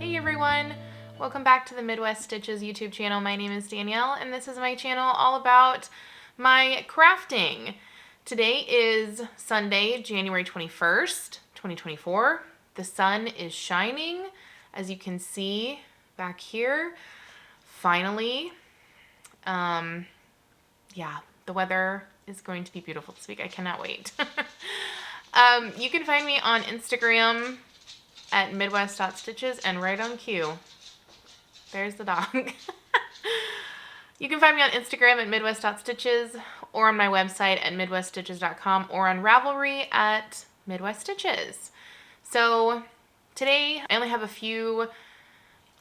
Hey everyone, welcome back to the Midwest Stitches YouTube channel. My name is Danielle and this is my channel all about my crafting. Today is Sunday, January 21st, 2024. The sun is shining, as you can see back here. Finally, yeah, the weather is going to be beautiful this week. I cannot wait. You can find me on Instagram at midwest.stitches and right on cue. There's the dog. You can find me on Instagram at midwest.stitches or on my website at midweststitches.com or on Ravelry at midweststitches. So today I only have a few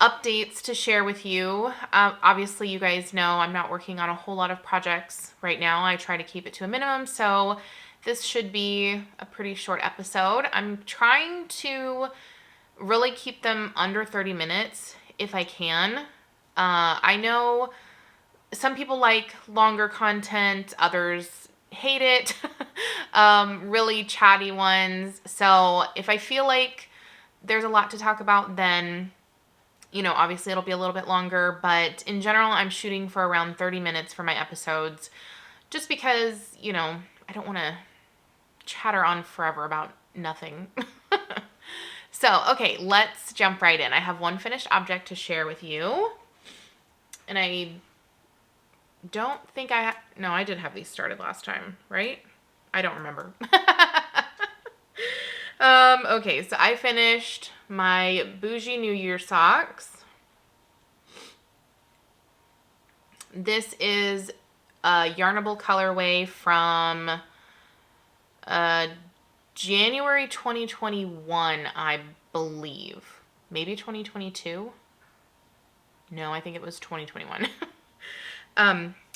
updates to share with you. Obviously you guys know I'm not working on a whole lot of projects right now. I try to keep it to a minimum, so this should be a pretty short episode. I'm trying to really keep them under 30 minutes if I can. I know some people like longer content, others hate it, really chatty ones. So if I feel like there's a lot to talk about, then, you know, obviously it'll be a little bit longer, but in general, I'm shooting for around 30 minutes for my episodes, just because, you know, I don't want to chatter on forever about nothing. So, okay, let's jump right in. I have one finished object to share with you. And I don't think no, I did have these started last time, right? I don't remember. Okay, so I finished my Boujee New Year socks. This is a Yarnable colorway from January 2021, I believe. Maybe 2022? No, I think it was 2021.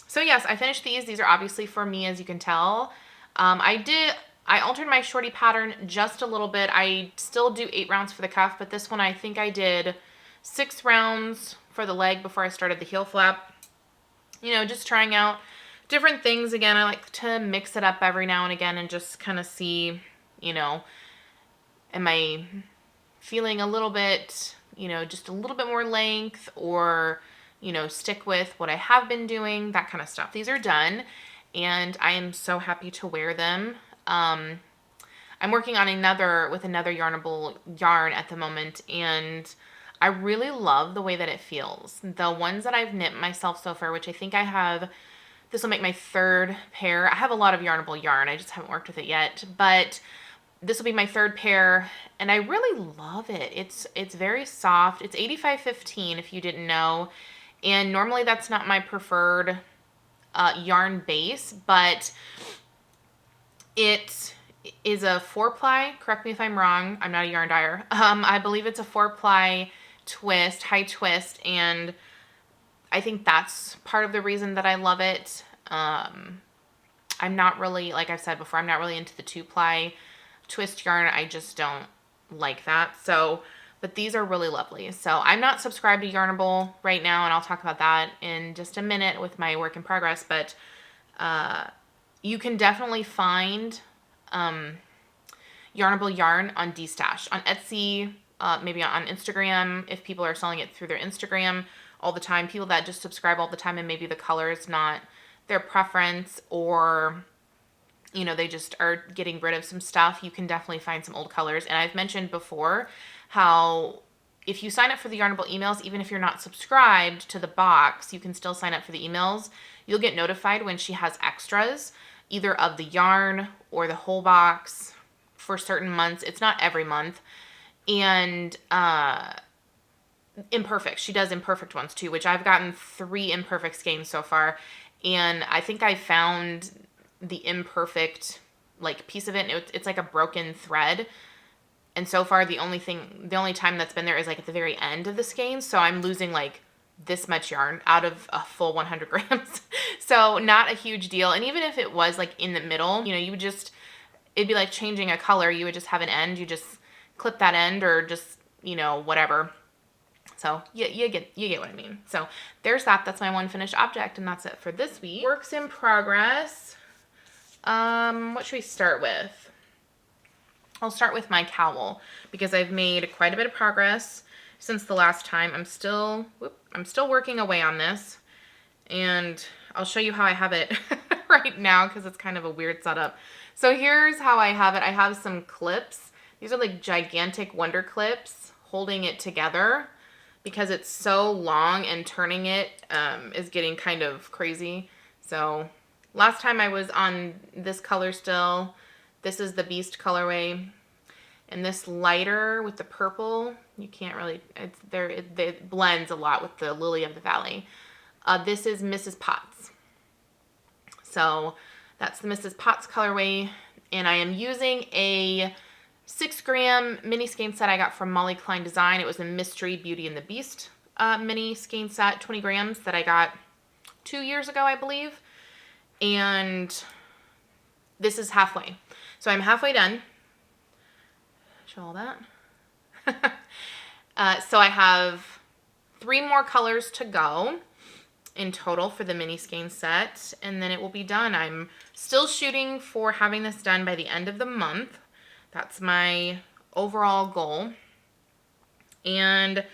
So yes, I finished these. These are obviously for me, as you can tell. I altered my shorty pattern just a little bit. I still do 8 rounds for the cuff, but this one I think I did 6 rounds for the leg before I started the heel flap. You know, just trying out different things. Again, I like to mix it up every now and again and just kind of see, you know, am I feeling a little bit, you know, just a little bit more length, or, you know, stick with what I have been doing, that kind of stuff. These are done and I am so happy to wear them. I'm working on another Yarnable yarn at the moment, and I really love the way that it feels. The ones that I've knit myself so far, which I think I have, this will make my 3rd pair. I have a lot of Yarnable yarn. I just haven't worked with it yet, but this will be my 3rd pair, and I really love it. It's very soft. It's 85/15 if you didn't know, and normally that's not my preferred yarn base, but it is a 4-ply. Correct me if I'm wrong. I'm not a yarn dyer. I believe it's a 4-ply twist, high twist, and I think that's part of the reason that I love it. I'm not really, like I've said before, I'm not really into the 2-ply twist yarn. I just don't like that. So, but these are really lovely. So I'm not subscribed to Yarnable right now, and I'll talk about that in just a minute with my work in progress, but you can definitely find Yarnable yarn on DStash, on Etsy, maybe on Instagram, if people are selling it through their Instagram all the time. People that just subscribe all the time and maybe the color is not their preference, or, you know, they just are getting rid of some stuff. You can definitely find some old colors. And I've mentioned before how if you sign up for the Yarnable emails, even if you're not subscribed to the box, you can still sign up for the emails. You'll get notified when she has extras, either of the yarn or the whole box for certain months. It's not every month. And imperfect. She does imperfect ones too, which I've gotten 3 imperfect skeins so far. And I think I found the imperfect like piece of it. It's like a broken thread. And so far the only time that's been there is like at the very end of the skein. So I'm losing like this much yarn out of a full 100 grams. So not a huge deal. And even if it was like in the middle, you know, it'd be like changing a color. You would just have an end. You just clip that end, or just, you know, whatever. So you get what I mean. So there's that. That's my one finished object, and that's it for this week. Works in progress. What should we start with? I'll start with my cowl because I've made quite a bit of progress since the last time. I'm still working away on this, and I'll show you how I have it right now because it's kind of a weird setup. So here's how I have it. I have some clips. These are like gigantic Wonder clips holding it together because it's so long, and turning it is getting kind of crazy. So last time I was on this color still. This is the Beast colorway. And this lighter with the purple, you can't really, it's there, it blends a lot with the Lily of the Valley. This is Mrs. Potts. So that's the Mrs. Potts colorway. And I am using a 6-gram mini skein set I got from Molly Klein Design. It was a Mystery Beauty and the Beast mini skein set, 20 grams, that I got 2 years ago, I believe. And this is halfway. So I'm halfway done. Show all that. So I have 3 more colors to go in total for the mini skein set, and then it will be done. I'm still shooting for having this done by the end of the month. That's my overall goal. And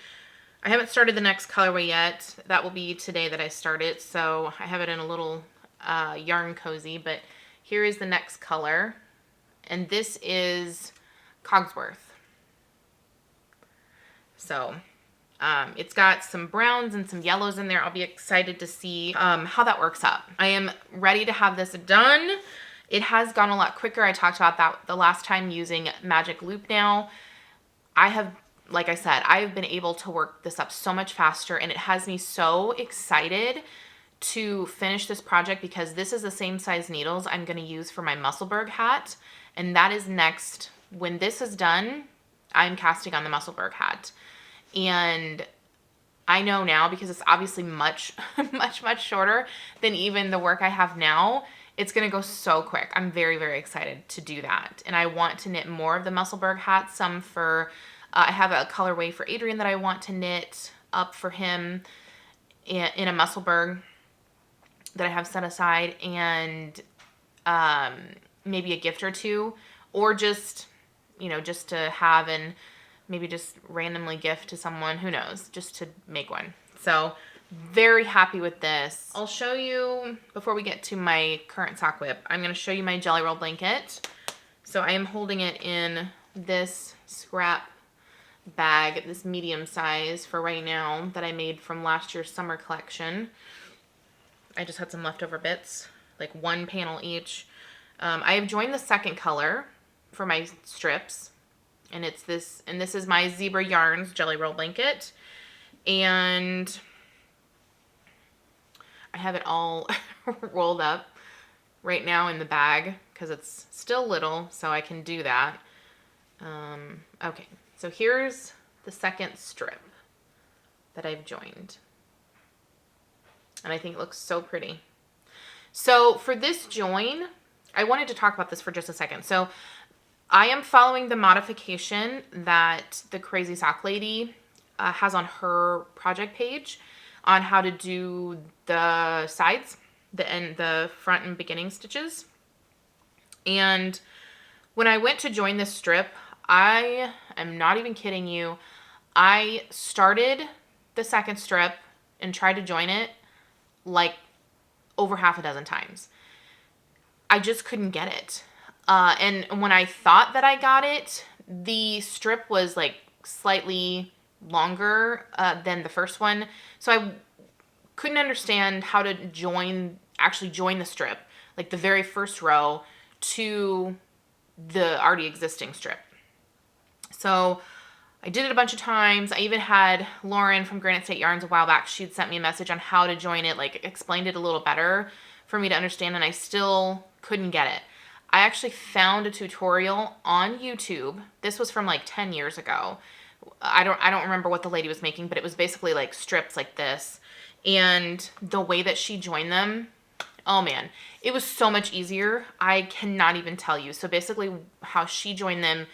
I haven't started the next colorway yet. That will be today that I start it. So I have it in a little yarn cozy, but here is the next color. And this is Cogsworth. So it's got some browns and some yellows in there. I'll be excited to see how that works out. I am ready to have this done. It has gone a lot quicker. I talked about that the last time using Magic Loop now. I have, like I said, I've been able to work this up so much faster, and it has me so excited to finish this project because this is the same size needles I'm going to use for my Musselburgh hat, and that is next. When this is done, I'm casting on the Musselburgh hat. And I know now, because it's obviously much, much shorter than even the work I have now, it's going to go so quick. I'm very, very excited to do that. And I want to knit more of the Musselburgh hats, some for, I have a colorway for Adrian that I want to knit up for him in a Musselburgh that I have set aside, and maybe a gift or two, or just, you know, just to have and maybe just randomly gift to someone, who knows, just to make one. So very happy with this. I'll show you, before we get to my current sock whip, I'm going to show you my Jelly Roll blanket. So I am holding it in this scrap bag, this medium size for right now, that I made from last year's summer collection. I just had some leftover bits, like 1 panel each. I have joined the second color for my strips, and it's this, and this is my Zebra Yarns Jelly Roll blanket, and I have it all rolled up right now in the bag because it's still little, so I can do that. Okay, so here's the second strip that I've joined, and I think it looks so pretty. So for this join, I wanted to talk about this for just a second. So I am following the modification that the Crazy Sock Lady has on her project page on how to do the sides, the front and beginning stitches. And when I went to join this strip, I am not even kidding you, I started the second strip and tried to join it like over half a dozen times. I just couldn't get it. And when I thought that I got it, the strip was like slightly longer than the first one. So I couldn't understand how to actually join the strip, like the very first row to the already existing strip. So I did it a bunch of times. I even had Lauren from Granite State Yarns a while back. She'd sent me a message on how to join it, like explained it a little better for me to understand, and I still couldn't get it. I actually found a tutorial on YouTube. This was from like 10 years ago. I don't remember what the lady was making, but it was basically like strips like this. And the way that she joined them, oh man, it was so much easier. I cannot even tell you. So basically how she joined them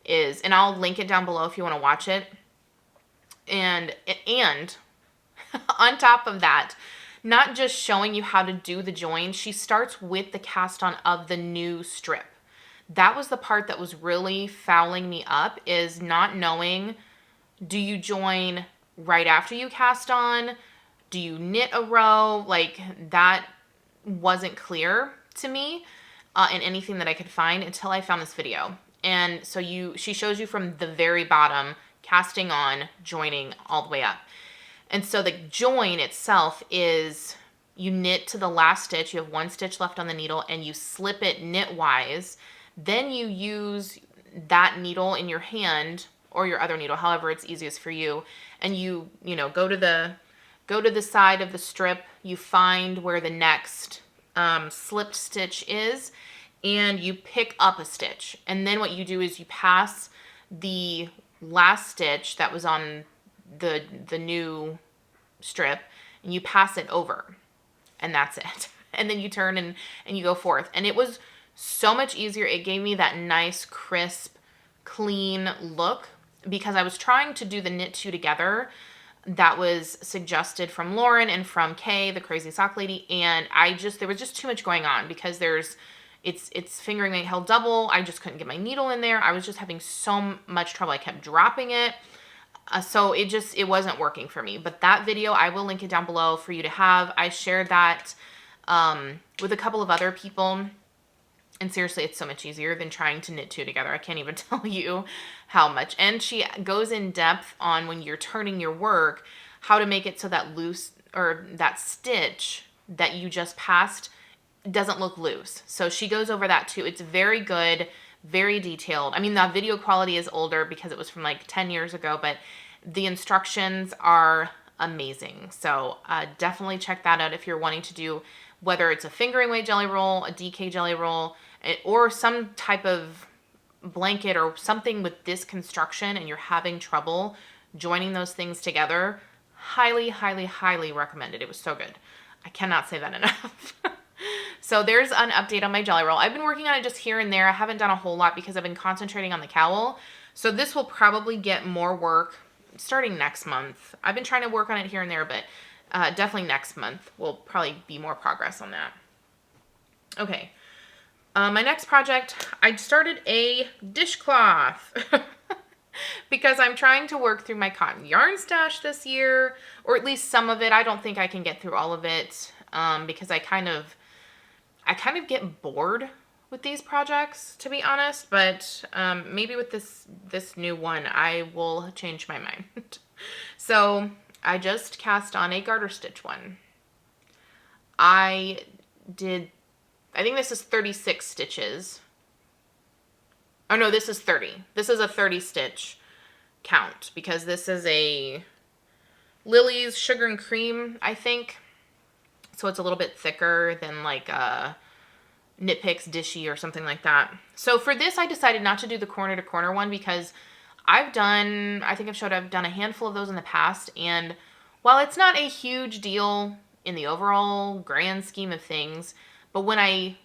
is, and I'll link it down below if you want to watch it. And on top of that, not just showing you how to do the join, she starts with the cast on of the new strip. That was the part that was really fouling me up, is not knowing Do you join right after you cast on? Do you knit a row? Like, that wasn't clear to me in anything that I could find until I found this video. And so she shows you from the very bottom, casting on, joining all the way up. And so the join itself is you knit to the last stitch. You have one stitch left on the needle and you slip it knitwise. Then you use that needle in your hand or your other needle, however it's easiest for you. And you go to the side of the strip. You find where the next slipped stitch is, and you pick up a stitch. And then what you do is you pass the last stitch that was on the new strip, and you pass it over, and that's it. And then you turn and you go forth. And it was so much easier. It gave me that nice, crisp, clean look because I was trying to do the knit two together that was suggested from Lauren and from Kay, the crazy sock lady. And there was just too much going on because it's fingering weight held double. I just couldn't get my needle in there. I was just having so much trouble. I kept dropping it. So it wasn't working for me. But that video, I will link it down below for you to have. I shared that with a couple of other people. And seriously, it's so much easier than trying to knit two together. I can't even tell you how much. And she goes in depth on when you're turning your work, how to make it so that loose or that stitch that you just passed doesn't look loose. So she goes over that too. It's very good, very detailed. I mean, the video quality is older because it was from like 10 years ago, but the instructions are amazing. So definitely check that out if you're wanting to do, whether it's a fingering weight jelly roll, a DK jelly roll, or some type of blanket or something with this construction and you're having trouble joining those things together. Highly, highly, highly recommended. It was so good. I cannot say that enough. So there's an update on my jelly roll. I've been working on it just here and there. I haven't done a whole lot because I've been concentrating on the cowl. So this will probably get more work starting next month. I've been trying to work on it here and there, but definitely next month will probably be more progress on that. Okay. My next project, I started a dishcloth because I'm trying to work through my cotton yarn stash this year, or at least some of it. I don't think I can get through all of it because I kind of get bored with these projects, to be honest, but maybe with this new one, I will change my mind. So I just cast on a garter stitch one. I think this is 36 stitches. Oh no, this is 30. This is a 30 stitch count because this is a Lily's Sugar and Cream, I think. So it's a little bit thicker than like a Knit Picks Dishy or something like that. So for this, I decided not to do the corner to corner one because I've done a handful of those in the past. And while it's not a huge deal in the overall grand scheme of things, but when I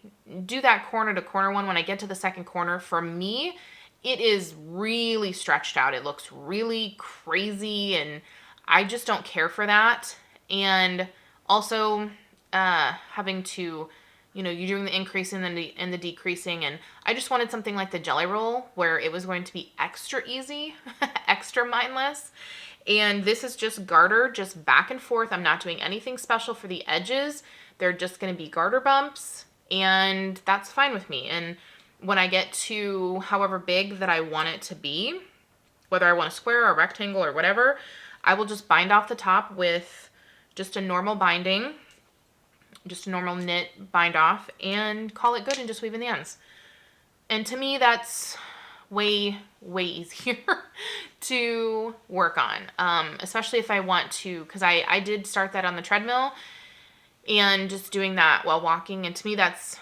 do that corner to corner one, when I get to the second corner, for me, it is really stretched out. It looks really crazy and I just don't care for that. And also having to, you're doing the increasing and the decreasing. And I just wanted something like the jelly roll where it was going to be extra easy, extra mindless. And this is just garter, just back and forth. I'm not doing anything special for the edges. They're just going to be garter bumps, and that's fine with me. And when I get to however big that I want it to be, whether I want a square or a rectangle or whatever, I will just bind off the top with just a normal binding, just a normal knit bind off, and call it good and just weave in the ends. And to me, that's way, way easier to work on, especially if I want to, because I did start that on the treadmill, and just doing that while walking. And to me, that's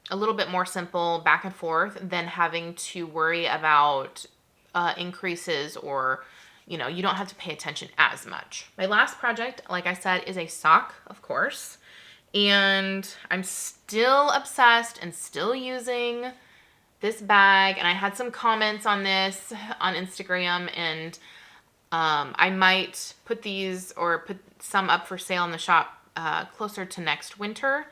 a little bit more simple back and forth than having to worry about increases or, you don't have to pay attention as much. My last project, like I said, is a sock, of course. And I'm still obsessed and still using this bag. And I had some comments on this on Instagram, and I might put these or put some up for sale in the shop closer to next winter,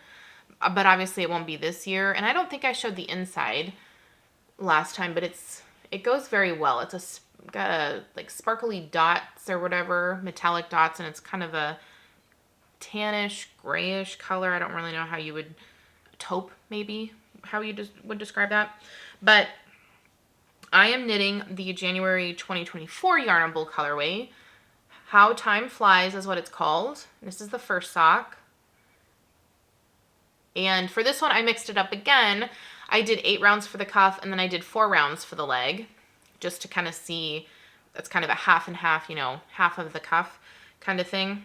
but obviously it won't be this year. And I don't think I showed the inside last time, but it's it goes very well. Got a like sparkly dots or whatever, metallic dots, and it's kind of a tannish, grayish color. I don't really know how you would, taupe maybe, how you just would describe that. But I am knitting the January 2024 Yarn and Bull colorway. How Time Flies is what it's called. This is the first sock. And for this one, I mixed it up again. I did 8 rounds for the cuff, and then I did 4 rounds for the leg, just to kind of see. That's kind of a half and half, you know, half of the cuff kind of thing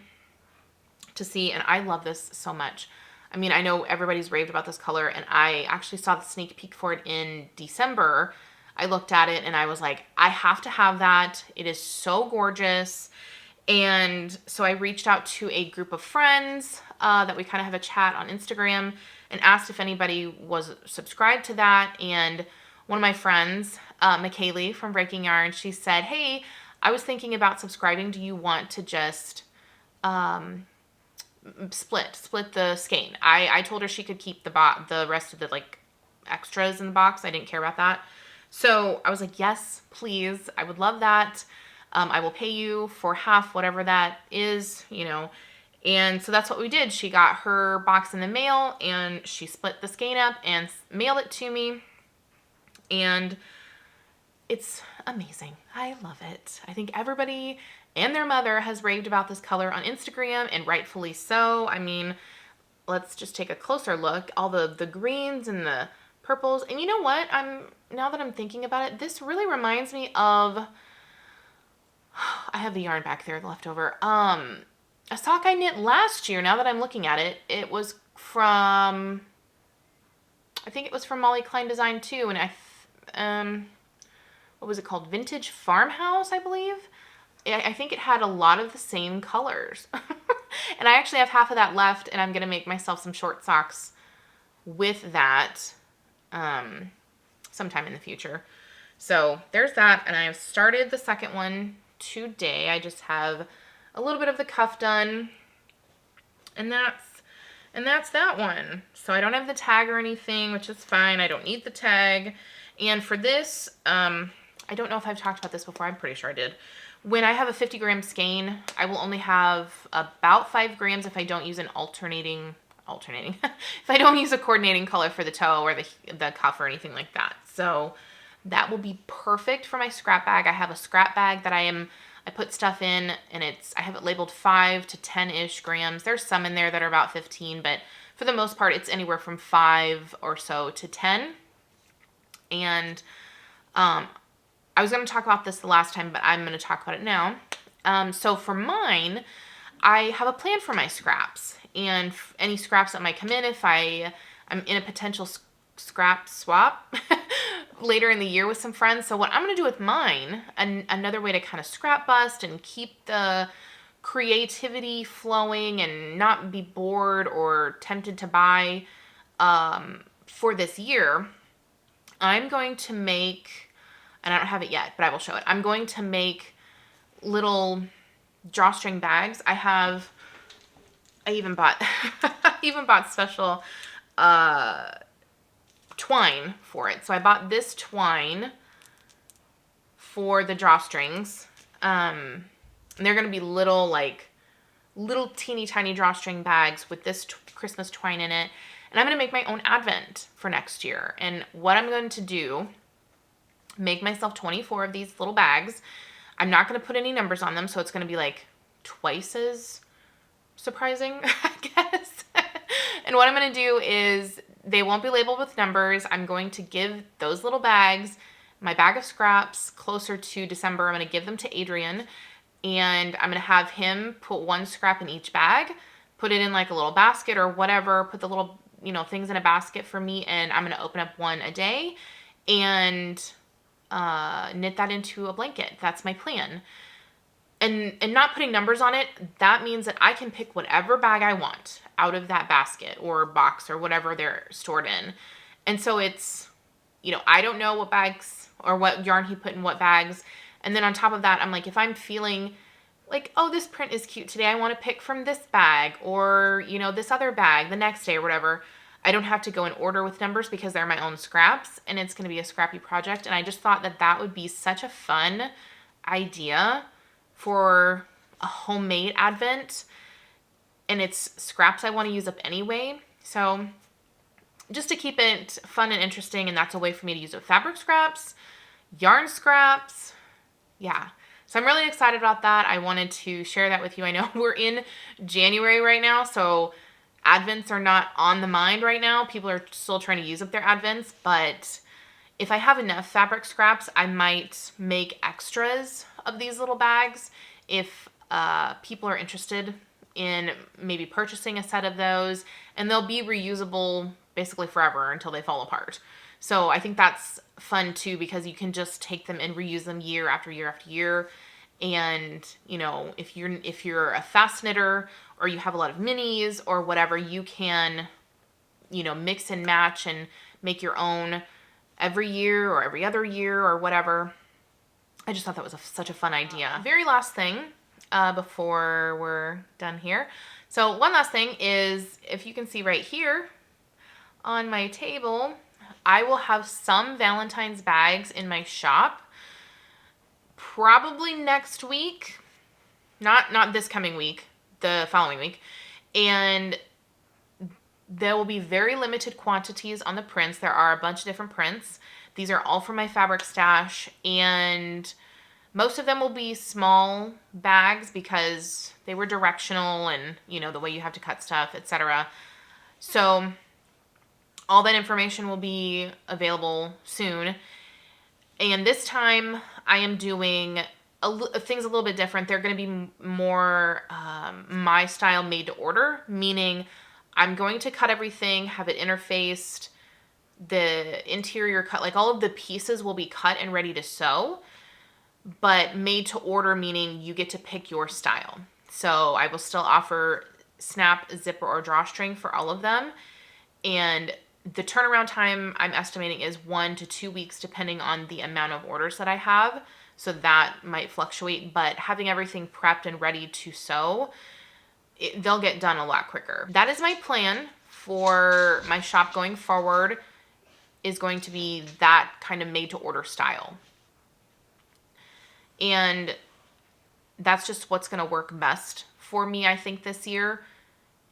to see. And I love this so much. I mean, I know everybody's raved about this color, and I actually saw the sneak peek for it in December. I looked at it and I was like, I have to have that. It is so gorgeous. And so I reached out to a group of friends that we kind of have a chat on Instagram and asked if anybody was subscribed to that. And one of my friends, McKaylee from Breaking Yarn, she said, hey, I was thinking about subscribing. Do you want to just split the skein? I told her she could keep the rest of the like extras in the box. I didn't care about that. So I was like, yes, please. I would love that. I will pay you for half, whatever that is, you know. And so that's what we did. She got her box in the mail, and she split the skein up and mailed it to me. And it's amazing. I love it. I think everybody and their mother has raved about this color on Instagram, and rightfully so. I mean, let's just take a closer look. All the greens and the purples. And you know what? Now that I'm thinking about it, this really reminds me of, I have the yarn back there left over. A sock I knit last year. Now that I'm looking at it, it was from, I think it was from Molly Klein Design too. And what was it called? Vintage Farmhouse, I believe. I think it had a lot of the same colors. And I actually have half of that left, and I'm going to make myself some short socks with that sometime in the future. So there's that, and I've started the second one today. I just have a little bit of the cuff done, and that's that one. So I don't have the tag or anything, which is fine. I don't need the tag. And for this, I don't know if I've talked about this before. I'm pretty sure I did. When I have a 50 gram skein, I will only have about 5 grams if I don't use an alternating, if I don't use a coordinating color for the toe or the cuff or anything like that. So that will be perfect for my scrap bag. I have a scrap bag that I put stuff in, and I have it labeled 5 to 10-ish grams. There's some in there that are about 15, but for the most part, it's anywhere from 5 or so to 10. And I was going to talk about this the last time, but I'm going to talk about it now. So for mine, I have a plan for my scraps, and any scraps that might come in if I'm in a potential scrap swap later in the year with some friends. So what I'm going to do with mine, another way to kind of scrap bust and keep the creativity flowing and not be bored or tempted to buy for this year, I'm going to make, and I don't have it yet, but I will show it. I'm going to make little drawstring bags. I even bought special twine for it. So I bought this twine for the drawstrings. And they're going to be little teeny tiny drawstring bags with this Christmas twine in it. And I'm going to make my own advent for next year. And what I'm going to do, make myself 24 of these little bags. I'm not going to put any numbers on them, so it's going to be like twice as surprising, I guess. And what I'm going to do is, they won't be labeled with numbers. I'm going to give those little bags, my bag of scraps, closer to December. I'm going to give them to Adrian, and I'm going to have him put 1 scrap in each bag, put it in like a little basket or whatever, put the little, things in a basket for me, and I'm going to open up 1 a day and knit that into a blanket. That's my plan. And not putting numbers on it, that means that I can pick whatever bag I want out of that basket or box or whatever they're stored in. And so it's, I don't know what bags or what yarn he put in what bags. And then on top of that, I'm like, if I'm feeling like, oh, this print is cute today, I want to pick from this bag or, this other bag the next day or whatever, I don't have to go and order with numbers because they're my own scraps, and it's going to be a scrappy project. And I just thought that that would be such a fun idea for a homemade advent, and it's scraps I want to use up anyway. So just to keep it fun and interesting, and that's a way for me to use up fabric scraps, yarn scraps. Yeah. So I'm really excited about that. I wanted to share that with you. I know we're in January right now, so advents are not on the mind right now. People are still trying to use up their advents, but if I have enough fabric scraps, I might make extras of these little bags if people are interested in maybe purchasing a set of those, and they'll be reusable basically forever until they fall apart. So I think that's fun too, because you can just take them and reuse them year after year after year. And, you know, if you're a fast knitter or you have a lot of minis or whatever, you can, you know, mix and match and make your own every year or every other year or whatever. I just thought that was such a fun idea. Very last thing before we're done here. So one last thing is, if you can see right here on my table, I will have some Valentine's bags in my shop probably next week, not this coming week, the following week. And there will be very limited quantities on the prints. There are a bunch of different prints. These are all from my fabric stash, and most of them will be small bags because they were directional and, you know, the way you have to cut stuff, etc. So all that information will be available soon. And this time I am doing things a little bit different. They're going to be more my style, made to order, meaning I'm going to cut everything, have it interfaced, the interior cut, like all of the pieces will be cut and ready to sew, but made to order, meaning you get to pick your style. So I will still offer snap, zipper, or drawstring for all of them. And the turnaround time I'm estimating is 1 to 2 weeks, depending on the amount of orders that I have. So that might fluctuate, but having everything prepped and ready to sew, they'll get done a lot quicker. That is my plan for my shop going forward, is going to be that kind of made to order style. And that's just what's going to work best for me, I think, this year.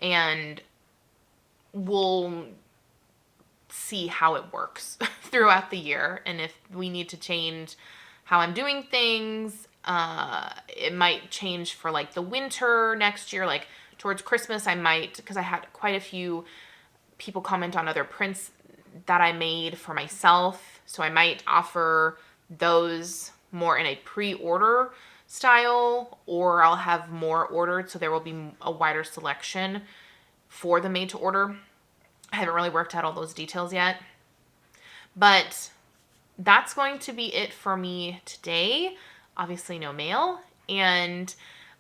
And we'll see how it works throughout the year. And if we need to change how I'm doing things, it might change for like the winter next year, like towards Christmas. I might, because I had quite a few people comment on other prints that I made for myself. So I might offer those more in a pre-order style, or I'll have more ordered, so there will be a wider selection for the made to order. I haven't really worked out all those details yet, but that's going to be it for me today. Obviously no mail. And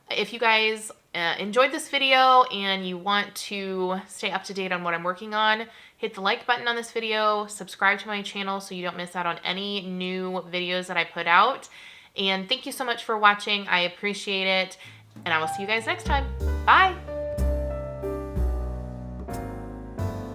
if you guys enjoyed this video and you want to stay up to date on what I'm working on, hit the like button on this video, subscribe to my channel so you don't miss out on any new videos that I put out. And thank you so much for watching. I appreciate it. And I will see you guys next time. Bye.